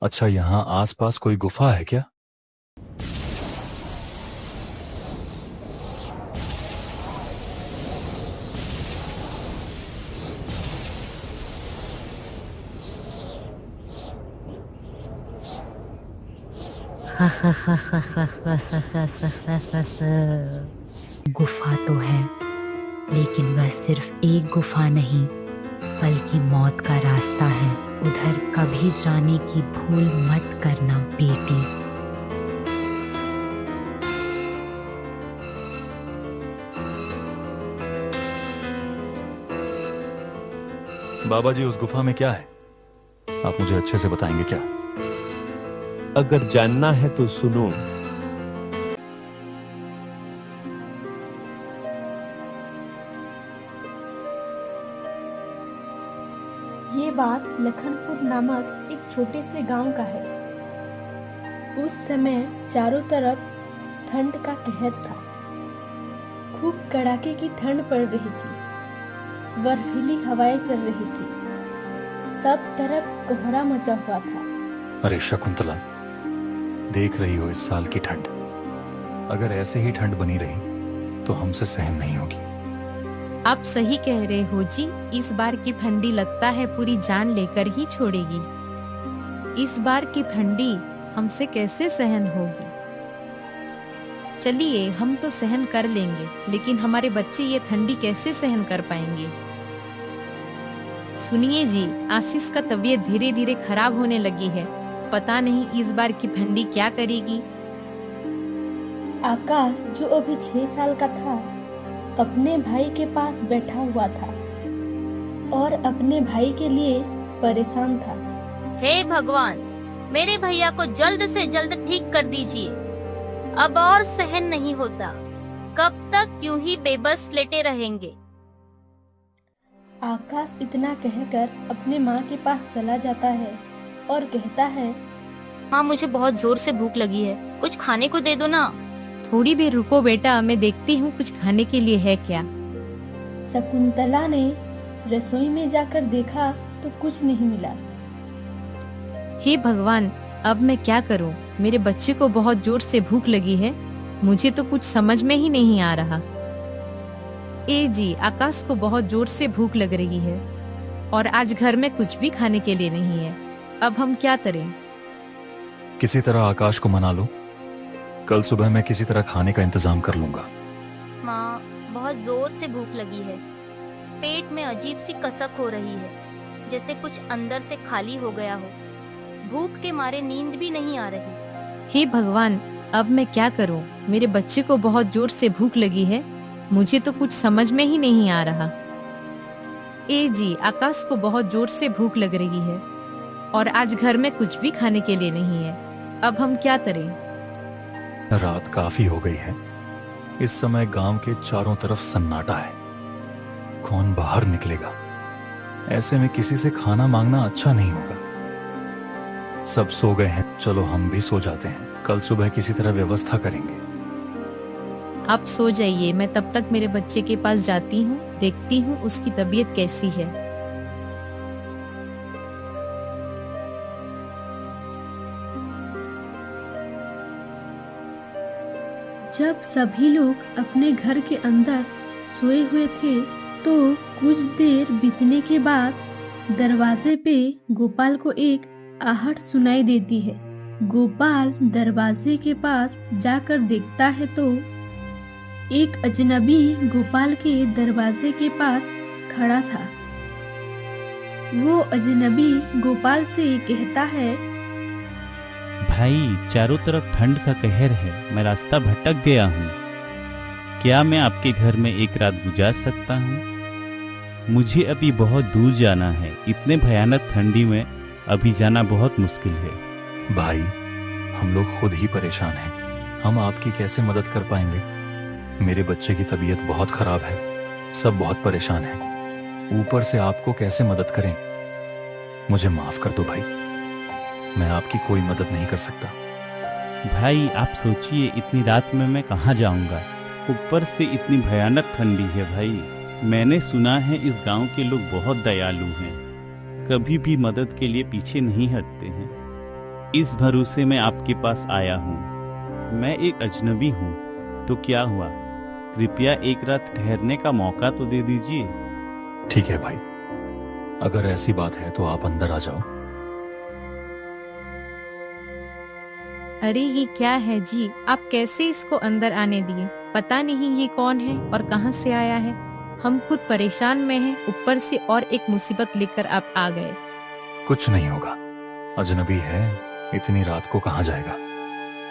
अच्छा, यहाँ आसपास कोई गुफा है क्या? गुफा तो है, लेकिन वह सिर्फ एक गुफा नहीं बल्कि मौत का रास्ता है। उधर कभी जाने की भूल मत करना बेटी। बाबा जी, उस गुफा में क्या है? आप मुझे अच्छे से बताएंगे क्या? अगर जानना है तो सुनो। ये बात लखनपुर नामक एक छोटे से गांव का है। उस समय चारों तरफ ठंड का कहर था। खूब कड़ाके की ठंड पड़ रही थी। बर्फीली हवाएं चल रही थी। सब तरफ कोहरा मचा हुआ था। अरे शकुंतला, देख रही हो इस साल की ठंड? अगर ऐसे ही ठंड बनी रही तो हमसे सहन नहीं होगी। आप सही कह रहे हो जी। इस बार की ठंडी लगता है पूरी जान लेकर ही छोड़ेगी। इस बार की ठंडी हमसे कैसे सहन होगी? चलिए, हम तो सहन कर लेंगे, लेकिन हमारे बच्चे ये ठंडी कैसे सहन कर पाएंगे? सुनिए जी, आशीष का तबीयत धीरे धीरे खराब होने लगी है। पता नहीं इस बार की ठंडी क्या करेगी। आकाश, जो अभी 6 साल का था, अपने भाई के पास बैठा हुआ था और अपने भाई के लिए परेशान था। हे भगवान, मेरे भैया को जल्द से जल्द ठीक कर दीजिए। अब और सहन नहीं होता। कब तक यूं ही बेबस लेटे रहेंगे? आकाश इतना कहकर अपने माँ के पास चला जाता है और कहता है, माँ, मुझे बहुत जोर से भूख लगी है, कुछ खाने को दे दो ना। थोड़ी देर रुको बेटा, मैं देखती हूँ कुछ खाने के लिए है क्या। शकुंतला ने रसोई में जाकर देखा तो कुछ नहीं मिला। हे भगवान, अब मैं क्या करूं? मेरे बच्चे को बहुत जोर से भूख लगी है। मुझे तो कुछ समझ में ही नहीं आ रहा। ए जी, आकाश को बहुत जोर से भूख लग रही है और आज घर में कुछ भी खाने के लिए नहीं है। अब हम क्या करें? किसी तरह आकाश को मना लो। कल सुबह मैं किसी तरह खाने का इंतजाम कर लूंगा। माँ, बहुत जोर से भूख लगी है। पेट में अजीब सी कसक हो रही है, जैसे कुछ अंदर से खाली हो गया हो। भूख के मारे नींद भी नहीं आ रही। हे भगवान, अब मैं क्या करूं? मेरे बच्चे को बहुत जोर से भूख लगी है। मुझे तो कुछ समझ में ही नहीं आ रहा। ए जी, आकाश को बहुत जोर से भूख लग रही है और आज घर में कुछ भी खाने के लिए नहीं है। अब हम क्या करें? रात काफी हो गई है। इस समय गांव के चारों तरफ सन्नाटा है। कौन बाहर निकलेगा? ऐसे में किसी से खाना मांगना अच्छा नहीं होगा। सब सो गए हैं, चलो हम भी सो जाते हैं। कल सुबह किसी तरह व्यवस्था करेंगे। आप सो जाइए, मैं तब तक मेरे बच्चे के पास जाती हूँ, देखती हूँ उसकी तबीयत कैसी है। जब सभी लोग अपने घर के अंदर सोए हुए थे तो कुछ देर बीतने के बाद दरवाजे पे गोपाल को एक आहट सुनाई देती है। गोपाल दरवाजे के पास जाकर देखता है तो एक अजनबी गोपाल के दरवाजे के पास खड़ा था। वो अजनबी गोपाल से कहता है, भाई, चारों तरफ ठंड का कहर है, मैं रास्ता भटक गया हूँ। क्या मैं आपके घर में एक रात गुजार सकता हूँ? मुझे अभी बहुत दूर जाना है। इतने भयानक ठंडी में अभी जाना बहुत मुश्किल है। भाई, हम लोग खुद ही परेशान हैं। हम आपकी कैसे मदद कर पाएंगे? मेरे बच्चे की तबीयत बहुत खराब है। सब बहुत परेशान हैं। ऊपर से आपको कैसे मदद करें? मुझे माफ कर दो भाई, मैं आपकी कोई मदद नहीं कर सकता। भाई, आप सोचिए, इतनी रात में मैं कहाँ जाऊँगा? ऊपर से इतनी भयानक ठंडी है। भाई, मैंने सुना है इस गांव के लोग बहुत दयालु हैं, कभी भी मदद के लिए पीछे नहीं हटते हैं। इस भरोसे में आपके पास आया हूँ। मैं एक अजनबी हूँ, तो क्या हुआ, कृपया एक रात ठहरने का मौका तो दे दीजिए। ठीक है भाई, अगर ऐसी बात है तो आप अंदर आ जाओ। अरे ये क्या है जी, आप कैसे इसको अंदर आने दिए? पता नहीं ये कौन है और कहां से आया है। हम खुद परेशान में हैं, ऊपर से और एक मुसीबत लेकर आप आ गए। कुछ नहीं होगा, अजनबी है, इतनी रात को कहाँ जाएगा।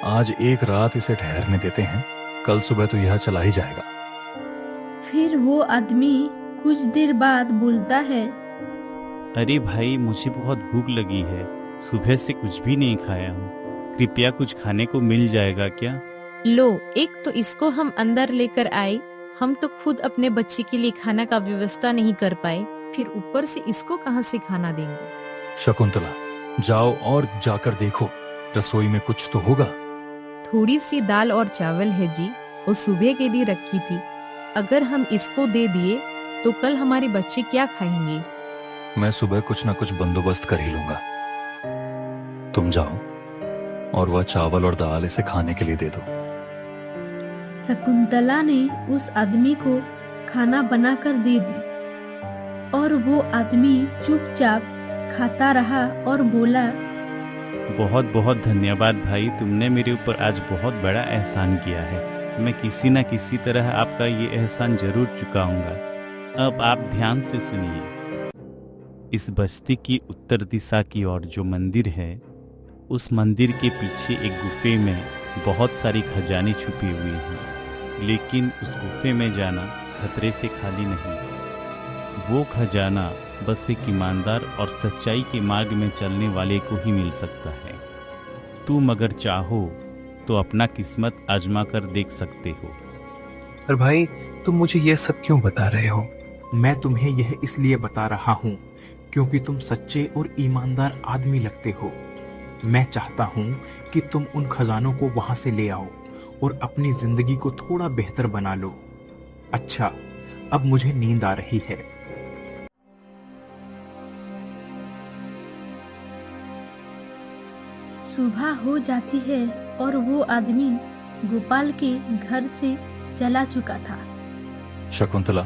आज एक रात इसे ठहरने देते हैं, कल सुबह तो यह चला ही जाएगा। फिर वो आदमी कुछ देर बाद बोलता है, अरे भाई, मुझे बहुत भूख लगी है, सुबह से कुछ भी नहीं खाया हूँ, कृपया कुछ खाने को मिल जाएगा क्या? लो, एक तो इसको हम अंदर लेकर आए, हम तो खुद अपने बच्चे के लिए खाना का व्यवस्था नहीं कर पाए, फिर ऊपर से इसको कहां से खाना देंगे। शकुंतला, जाओ और जाकर देखो, रसोई में कुछ तो होगा। थोड़ी सी दाल और चावल है जी, वो सुबह के लिए रखी थी। अगर हम इसको दे दिए तो कल हमारे बच्चे क्या खाएंगे? मैं सुबह कुछ ना कुछ बंदोबस्त कर ही लूंगा। तुम जाओ और वह चावल और दाल इसे खाने के लिए दे दो। शकुंतला ने उस आदमी को खाना बनाकर दे दी और वो आदमी चुपचाप खाता रहा और बोला, बहुत बहुत धन्यवाद भाई, तुमने मेरे ऊपर आज बहुत बड़ा एहसान किया है। मैं किसी न किसी तरह आपका ये एहसान जरूर चुकाऊंगा। अब आप ध्यान से सुनिए। इस बस्ती की उत्तर दिशा की ओर जो मंदिर है, उस मंदिर के पीछे एक गुफे में बहुत सारी खजाने छुपी हुई हैं, लेकिन उस गुफे में जाना खतरे से खाली नहीं। वो खजाना बस एक ईमानदार और सच्चाई के मार्ग में चलने वाले को ही मिल सकता है। तुम अगर चाहो तो अपना किस्मत आजमा कर देख सकते हो। पर भाई, तुम मुझे यह सब क्यों बता रहे हो? मैं तुम्हें यह इसलिए बता रहा हूँ क्योंकि तुम सच्चे और ईमानदार आदमी लगते हो। मैं चाहता हूँ कि तुम उन खजानों को वहां से ले आओ और अपनी जिंदगी को थोड़ा बेहतर बना लो। अच्छा, अब मुझे नींद आ रही है। सुबह हो जाती है और वो आदमी गोपाल के घर से चला चुका था। शकुंतला,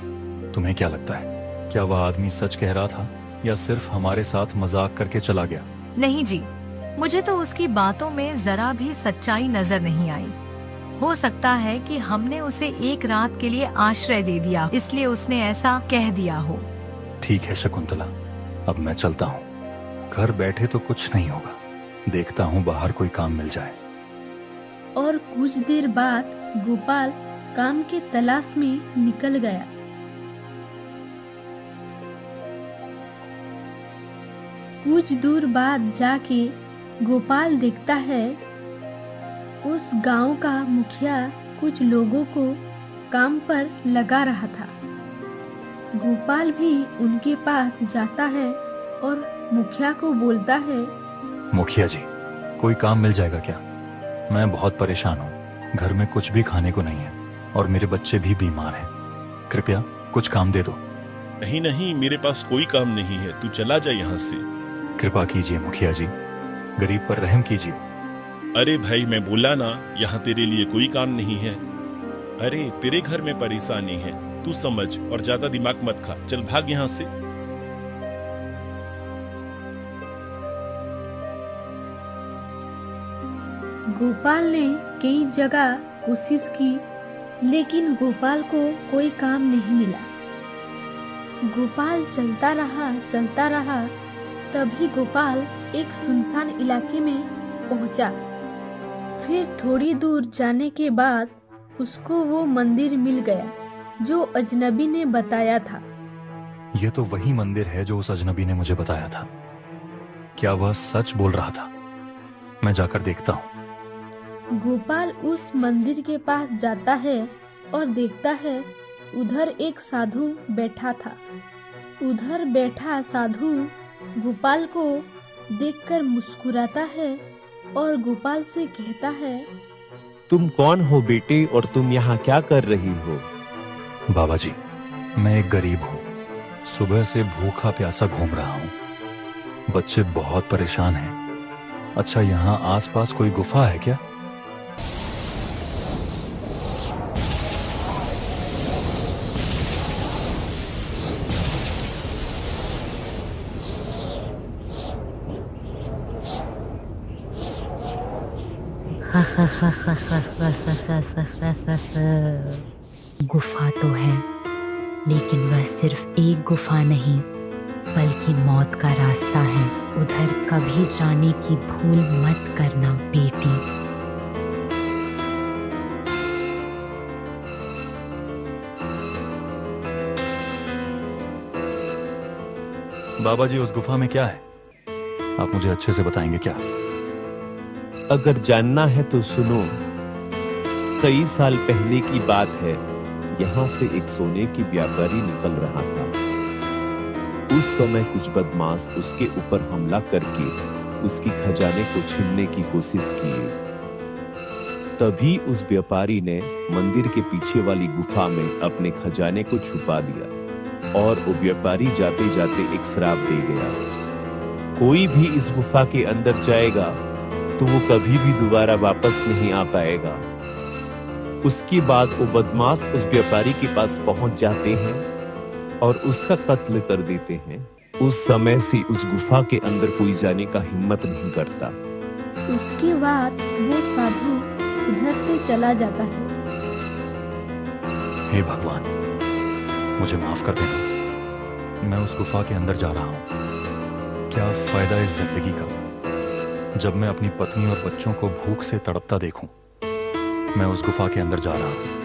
तुम्हें क्या लगता है, क्या वह आदमी सच कह रहा था या सिर्फ हमारे साथ मजाक करके चला गया? नहीं जी, मुझे तो उसकी बातों में जरा भी सच्चाई नजर नहीं आई। हो सकता है कि हमने उसे एक रात के लिए आश्रय दे दिया, इसलिए उसने ऐसा कह दिया हो। ठीक है शकुंतला, अब मैं चलता हूँ। घर बैठे तो कुछ नहीं होगा, देखता हूँ बाहर कोई काम मिल जाए। और कुछ देर बाद गोपाल काम के तलाश में निकल गया। कुछ दूर बाद जाके गोपाल देखता है उस गांव का मुखिया कुछ लोगों को काम पर लगा रहा था। गोपाल भी उनके पास जाता है और मुखिया को बोलता है, मुखिया जी, कोई काम मिल जाएगा क्या? मैं बहुत परेशान हूँ, घर में कुछ भी खाने को नहीं है और मेरे बच्चे भी बीमार हैं। कृपया कुछ काम दे दो। नहीं नहीं, मेरे पास कोई काम नहीं है, तू चला जा यहाँ से। कृपा कीजिए मुखिया जी, गरीब पर रहम कीजिए। अरे भाई, मैं बोला ना, यहाँ तेरे लिए कोई काम नहीं है। अरे तेरे घर में परेशानी है, तू समझ और ज्यादा दिमाग मत खा, चल भाग यहाँ से। गोपाल ने कई जगह कोशिश की, लेकिन गोपाल को कोई काम नहीं मिला। गोपाल चलता रहा, तभी गोपाल एक सुनसान इलाके में पहुंचा। फिर थोड़ी दूर जाने के बाद उसको वो मंदिर मिल गया जो अजनबी ने बताया था। ये तो वही मंदिर है जो उस अजनबी ने मुझे बताया था। क्या वह सच बोल रहा था? मैं जाकर देखता हूँ। गोपाल उस मंदिर के पास जाता है और देखता है उधर एक साधु बैठा था। उधर बैठा साधु गोपाल को देखकर मुस्कुराता है और गोपाल से कहता है, तुम कौन हो बेटे और तुम यहाँ क्या कर रही हो? बाबा जी, मैं एक गरीब हूँ, सुबह से भूखा प्यासा घूम रहा हूँ। बच्चे बहुत परेशान हैं, अच्छा, यहाँ आसपास कोई गुफा है क्या? गुफा तो है, लेकिन वह सिर्फ एक गुफा नहीं बल्कि मौत का रास्ता है। उधर कभी जाने की भूल मत करना बेटी। बाबा जी, उस गुफा में क्या है? आप मुझे अच्छे से बताएंगे क्या? अगर जानना है तो सुनो। कई साल पहले की बात है। यहाँ से एक सोने की व्यापारी निकल रहा था। उस समय कुछ बदमाश उसके ऊपर हमला करके उसकी खजाने को छीनने की कोशिश किए। तभी उस व्यापारी ने मंदिर के पीछे वाली गुफा में अपने खजाने को छुपा दिया और वो व्यापारी जाते जाते एक श्राप दे गया। कोई भी इस गुफा के अंदर जाएगा तो वो कभी भी दोबारा वापस नहीं आ पाएगा। उसके बाद वो बदमाश उस व्यापारी के पास पहुंच जाते हैं और उसका कत्ल कर देते हैं। उस समय से उस गुफा के अंदर कोई जाने का हिम्मत नहीं करता। उसके बाद वो साधु उधर से चला जाता है। हे भगवान, मुझे माफ कर देना। मैं उस गुफा के अंदर जा रहा हूँ। क्या फायदा इस जिंदगी का जब मैं अपनी पत्नी और बच्चों को भूख से तड़पता देखूं। मैं उस गुफा के अंदर जा रहा हूं।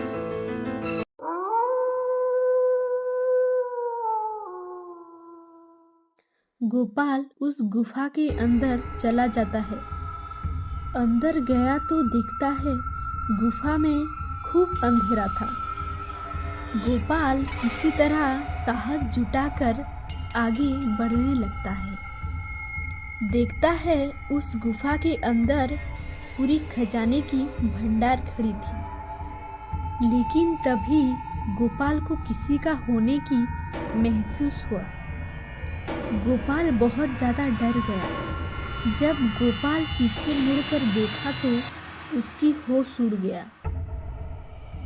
गोपाल उस गुफा के अंदर चला जाता है। अंदर गया तो दिखता है गुफा में खूब अंधेरा था। गोपाल किसी तरह साहस जुटाकर आगे बढ़ने लगता है। देखता है उस गुफा के अंदर पूरी खजाने की भंडार खड़ी थी। लेकिन तभी गोपाल को किसी का होने की महसूस हुआ। गोपाल बहुत ज़्यादा डर गया। जब गोपाल पीछे मुड़कर देखा तो उसकी होश उड़ गया।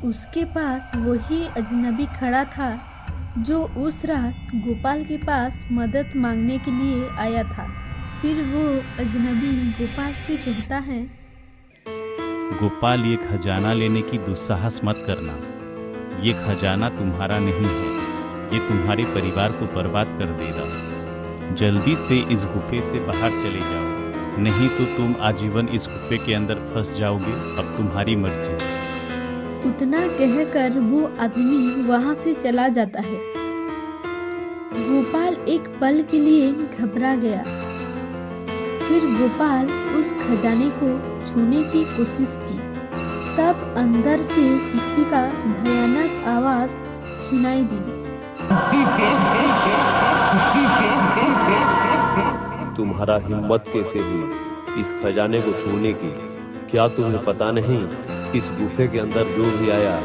उसके पास वही अजनबी खड़ा था जो उस रात गोपाल के पास मदद मांगने के लिए आया था। फिर वो अजनबी गोपाल से कहता है, गोपाल, ये खजाना लेने की दुस्साहस मत करना। ये खजाना तुम्हारा नहीं है, ये तुम्हारे परिवार को बर्बाद कर देगा। जल्दी से इस गुफे से बाहर चले जाओ, नहीं तो तुम आजीवन इस गुफे के अंदर फंस जाओगे। अब तुम्हारी मर्जी। उतना कहकर वो आदमी वहां से चला जाता है। गोपाल एक पल के लिए घबरा गया। फिर गोपाल उस खजाने को छूने की कोशिश की। तब अंदर से किसी का भयानक आवाज सुनाई दी। तुम्हारा हिम्मत कैसे हुई इस खजाने को छूने की? क्या तुम्हें पता नहीं, इस गुफे के अंदर जो भी आया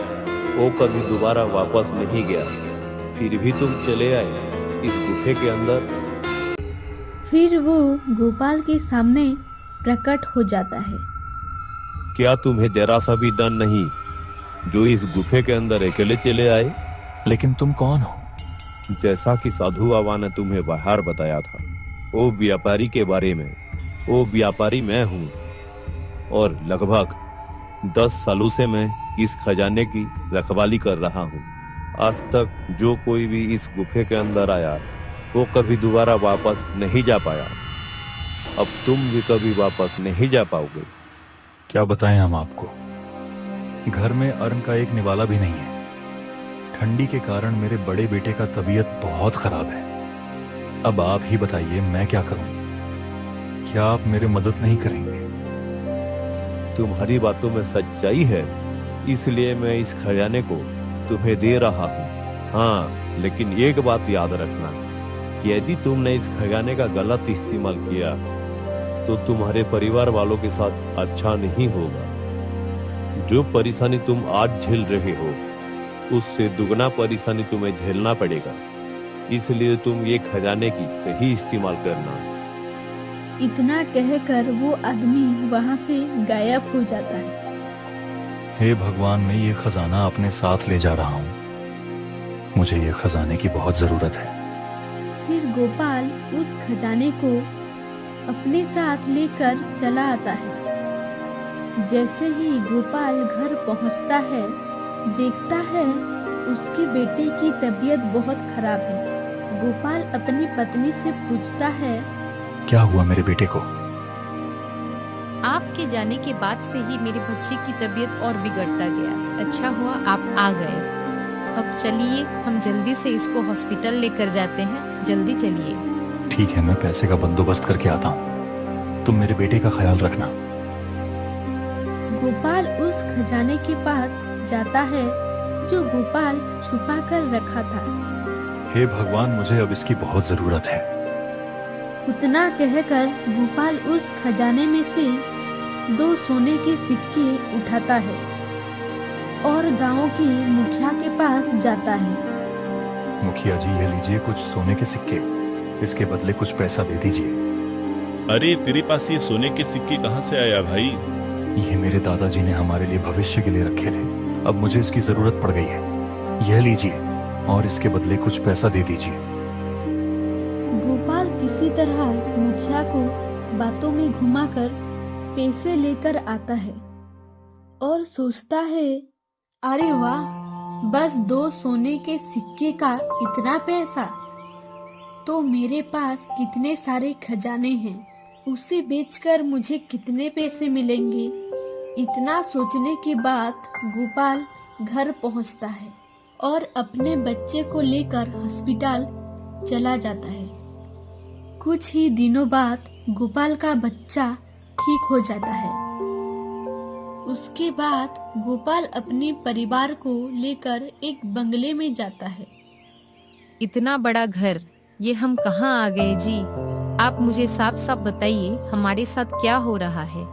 वो कभी दोबारा वापस नहीं गया। फिर भी तुम चले आए इस गुफे के अंदर। फिर वो गोपाल के सामने प्रकट हो जाता है। क्या तुम्हें जरा सा भी डर नहीं जो इस गुफे के अंदर अकेले चले आए? लेकिन तुम कौन हो? जैसा कि साधु बाबा ने तुम्हें बाहर बताया था, वो व्यापारी के बारे में। वो व्यापारी मैं हूँ और लगभग 10 सालों से मैं इस खजाने की रखवाली कर रहा हूँ। आज तक जो कोई भी इस गुफे के अंदर आया वो कभी दोबारा वापस नहीं जा पाया। अब तुम भी कभी वापस नहीं जा पाओगे। क्या बताएं हम आपको, घर में अन्न का एक निवाला भी नहीं है। ठंडी के कारण मेरे बड़े बेटे का तबीयत बहुत खराब है। अब आप ही बताइए मैं क्या करूं? क्या आप मेरी मदद नहीं करेंगे? तुम्हारी बातों में सच्चाई है, इसलिए मैं इस खजाने को तुम्हें दे रहा हूँ। हाँ, लेकिन एक बात याद रखना कि यदि तुमने इस खजाने का गलत इस्तेमाल किया तो तुम्हारे परिवार वालों के साथ अच्छा नहीं होगा। जो परेशानी तुम आज झेल रहे हो उससे दुगना परेशानी तुम्हें झेलना पड़ेगा। इसलिए तुम ये खजाने की सही इस्तेमाल करना। इतना कहकर वो आदमी वहाँ से गायब हो जाता है। हे भगवान, मैं ये खजाना अपने साथ ले जा रहा हूँ। मुझे ये खजाने की बहुत जरूरत है। फिर गोपाल उस खजाने को अपने साथ लेकर चला आता है। जैसे ही गोपाल घर पहुंचता है, देखता है उसके बेटे की तबीयत बहुत खराब है। गोपाल अपनी पत्नी से पूछता है, क्या हुआ मेरे बेटे को? आपके जाने के बाद से ही मेरे बच्चे की तबीयत और बिगड़ता गया। अच्छा हुआ आप आ गए। अब चलिए हम जल्दी से इसको हॉस्पिटल लेकर जाते हैं। जल्दी चलिए। ठीक है, मैं पैसे का बंदोबस्त करके आता हूँ। तुम मेरे बेटे का ख्याल रखना। गोपाल उस खजाने के पास जाता है जो गोपाल छुपा कर रखा था। हे भगवान, मुझे अब इसकी बहुत जरूरत है। उतना कहकर गोपाल उस खजाने में से 2 सोने के सिक्के उठाता है और गांव के मुखिया के पास जाता है। मुखिया जी, ये लीजिए कुछ सोने के सिक्के, इसके बदले कुछ पैसा दे दीजिए। अरे तेरे पास ये सोने के सिक्के कहाँ से आया भाई? ये मेरे दादाजी ने हमारे लिए भविष्य के लिए रखे थे। अब मुझे इसकी जरूरत पड़ गई है। यह लीजिए और इसके बदले कुछ पैसा दे दीजिए। गोपाल किसी तरह मुखिया को बातों में घुमाकर पैसे लेकर आता है और सोचता है, अरे वाह, बस 2 सोने के सिक्के का इतना पैसा, तो मेरे पास कितने सारे खजाने हैं, उसे बेचकर मुझे कितने पैसे मिलेंगे। इतना सोचने के बाद गोपाल घर पहुंचता है और अपने बच्चे को लेकर हॉस्पिटल चला जाता है। कुछ ही दिनों बाद गोपाल का बच्चा ठीक हो जाता है। उसके बाद गोपाल अपने परिवार को लेकर एक बंगले में जाता है। इतना बड़ा घर, ये हम कहाँ आ गए जी? आप मुझे साफ साफ बताइए, हमारे साथ क्या हो रहा है?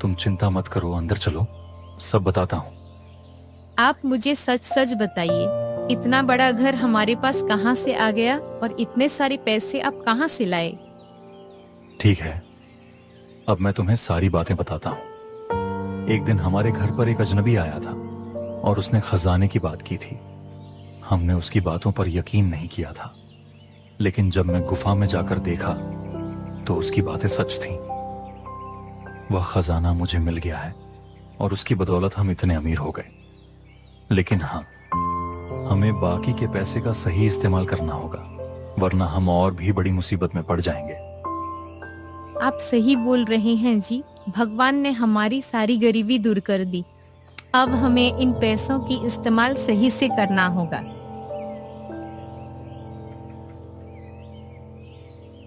तुम चिंता मत करो, अंदर चलो, सब बताता हूँ। आप मुझे सच सच बताइए, इतना बड़ा घर हमारे पास कहाँ से आ गया और इतने सारे पैसे आप कहाँ से लाए? ठीक है, अब मैं तुम्हें सारी बातें बताता हूँ। एक दिन हमारे घर पर एक अजनबी आया था और उसने खजाने की बात की थी। हमने उसकी बातों पर यकीन नहीं किया था, लेकिन जब मैं गुफा में जाकर देखा तो उसकी बातें सच थीं। वह खजाना मुझे मिल गया है और उसकी बदौलत हम इतने अमीर हो गए। लेकिन हाँ, हमें बाकी के पैसे का सही इस्तेमाल करना होगा, वरना हम और भी बड़ी मुसीबत में पड़ जाएंगे। आप सही बोल रहे हैं जी, भगवान ने हमारी सारी गरीबी दूर कर दी। अब हमें इन पैसों की इस्तेमाल सही से करना होगा।